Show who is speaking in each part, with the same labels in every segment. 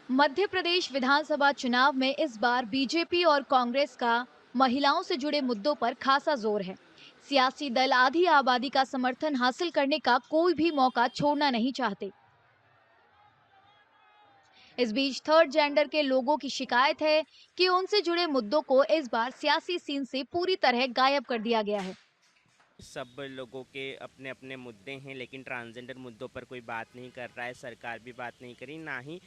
Speaker 1: मध्य प्रदेश विधानसभा चुनाव में इस बार बीजेपी और कांग्रेस का महिलाओं से जुड़े मुद्दों पर खासा जोर है। सियासी दल आधी आबादी का समर्थन हासिल करने का कोई भी मौका छोड़ना नहीं चाहते। इस बीच थर्ड जेंडर के लोगों की शिकायत है कि उनसे जुड़े मुद्दों को इस बार सियासी सीन से पूरी तरह गायब कर दिया गया है।
Speaker 2: सब लोगों के अपने अपने मुद्दे हैं, लेकिन ट्रांसजेंडर मुद्दों पर कोई बात नहीं कर रहा है। सरकार भी बात नहीं करी, ना ही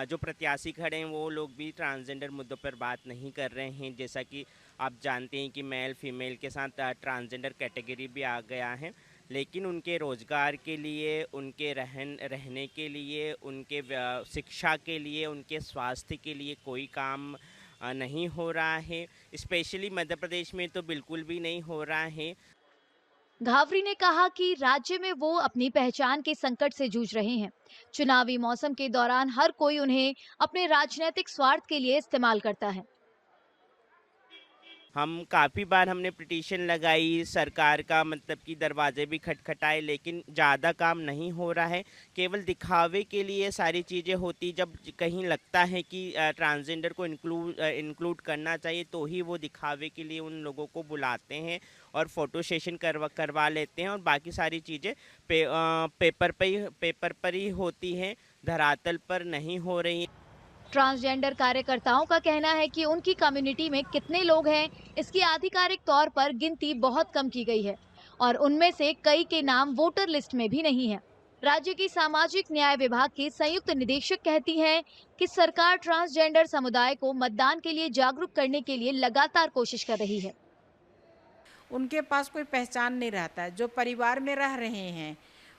Speaker 2: जो प्रत्याशी खड़े हैं वो लोग भी ट्रांसजेंडर मुद्दों पर बात नहीं कर रहे हैं। जैसा कि आप जानते हैं कि मेल फीमेल के साथ ट्रांसजेंडर कैटेगरी भी आ गया है, लेकिन उनके रोज़गार के लिए, उनके रहने के लिए, उनके शिक्षा के लिए, उनके स्वास्थ्य के लिए कोई काम नहीं हो रहा है। स्पेशली मध्य प्रदेश में तो बिल्कुल भी नहीं हो रहा है।
Speaker 1: घावरी ने कहा कि राज्य में वो अपनी पहचान के संकट से जूझ रहे हैं। चुनावी मौसम के दौरान हर कोई उन्हें अपने राजनीतिक स्वार्थ के लिए इस्तेमाल करता है।
Speaker 2: हम काफ़ी बार हमने पिटीशन लगाई, सरकार का मतलब कि दरवाजे भी खटखटाए, लेकिन ज़्यादा काम नहीं हो रहा है। केवल दिखावे के लिए सारी चीज़ें होती। जब कहीं लगता है कि ट्रांसजेंडर को इंक्लूड करना चाहिए, तो ही वो दिखावे के लिए उन लोगों को बुलाते हैं और फ़ोटो सेशन करवा लेते हैं, और बाकी सारी चीज़ें पेपर पर ही होती हैं, धरातल पर नहीं हो रही।
Speaker 1: ट्रांसजेंडर कार्यकर्ताओं का कहना है कि उनकी कम्युनिटी में कितने लोग हैं, इसकी आधिकारिक तौर पर गिनती बहुत कम की गई है और उनमें से कई के नाम वोटर लिस्ट में भी नहीं है। राज्य की सामाजिक न्याय विभाग की संयुक्त निदेशक कहती हैं कि सरकार ट्रांसजेंडर समुदाय को मतदान के लिए जागरूक करने के लिए लगातार कोशिश कर रही है।
Speaker 3: उनके पास कोई पहचान नहीं रहता है। जो परिवार में रह रहे हैं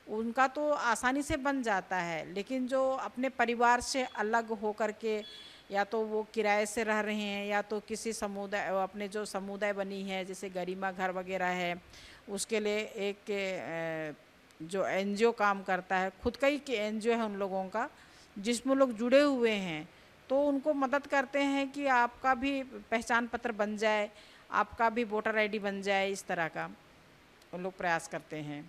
Speaker 3: उनका तो आसानी से बन जाता है, लेकिन जो अपने परिवार से अलग हो कर के या तो वो किराए से रह रहे हैं या तो किसी समुदाय, अपने जो समुदाय बनी है जैसे गरिमा घर वगैरह है, उसके लिए एक जो एनजीओ काम करता है, खुद का ही एनजीओ है उन लोगों का, जिसमें लोग जुड़े हुए हैं, तो उनको मदद करते हैं कि आपका भी पहचान पत्र बन जाए, आपका भी वोटर आईडी बन जाए। इस तरह का वो लोग प्रयास करते हैं।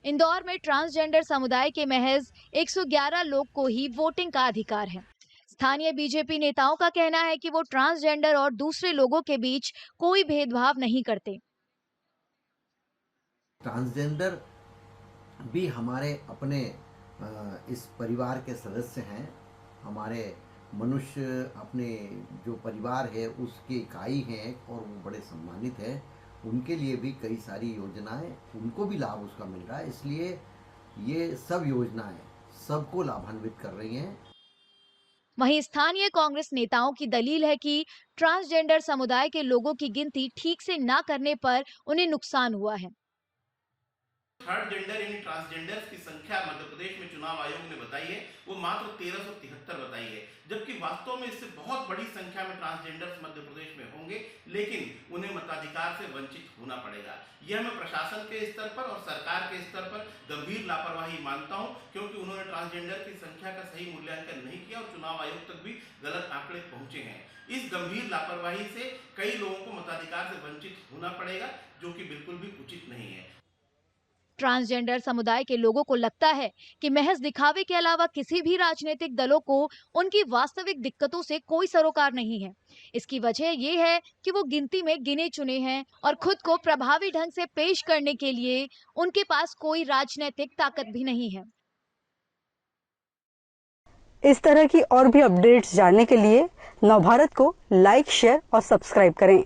Speaker 1: इंदौर में ट्रांसजेंडर समुदाय के महज 111 लोग को ही वोटिंग का अधिकार है। स्थानीय बीजेपी नेताओं का कहना है कि वो ट्रांसजेंडर और दूसरे लोगों के बीच कोई भेदभाव नहीं करते।
Speaker 4: ट्रांसजेंडर भी हमारे अपने इस परिवार के सदस्य हैं। हमारे मनुष्य अपने जो परिवार है उसकी इकाई हैं और वो बड़े सम्मानित हैं। उनके लिए भी कई सारी योजनाएं, उनको भी लाभ उसका मिल रहा है, इसलिए ये सब योजनाएं सबको लाभान्वित कर रही हैं।
Speaker 1: वहीं स्थानीय कांग्रेस नेताओं की दलील है कि ट्रांसजेंडर समुदाय के लोगों की गिनती ठीक से ना करने पर उन्हें नुकसान हुआ है।
Speaker 5: थर्ड जेंडर यानी ट्रांसजेंडर्स की संख्या मध्य प्रदेश में चुनाव आयोग ने बताई है वो मात्र 1373 बताई है, जबकि वास्तव में इससे बहुत बड़ी संख्या में ट्रांसजेंडर्स मध्य प्रदेश में होंगे, लेकिन उन्हें मताधिकार से वंचित होना पड़ेगा। यह मैं प्रशासन के स्तर पर और सरकार के स्तर पर गंभीर लापरवाही मानता हूं, क्योंकि उन्होंने ट्रांसजेंडर की संख्या का सही मूल्यांकन नहीं किया और चुनाव आयोग तक भी गलत आंकड़े पहुंचे हैं। इस गंभीर लापरवाही से कई लोगों को मताधिकार से वंचित होना पड़ेगा, जो कि बिल्कुल भी उचित नहीं है।
Speaker 1: ट्रांसजेंडर समुदाय के लोगों को लगता है कि महज दिखावे के अलावा किसी भी राजनीतिक दलों को उनकी वास्तविक दिक्कतों से कोई सरोकार नहीं है। इसकी वजह ये है कि वो गिनती में गिने चुने हैं और खुद को प्रभावी ढंग से पेश करने के लिए उनके पास कोई राजनीतिक ताकत भी नहीं है।
Speaker 6: इस तरह की और भी अपडेट्स जानने के लिए नवभारत को लाइक, शेयर और सब्सक्राइब करें।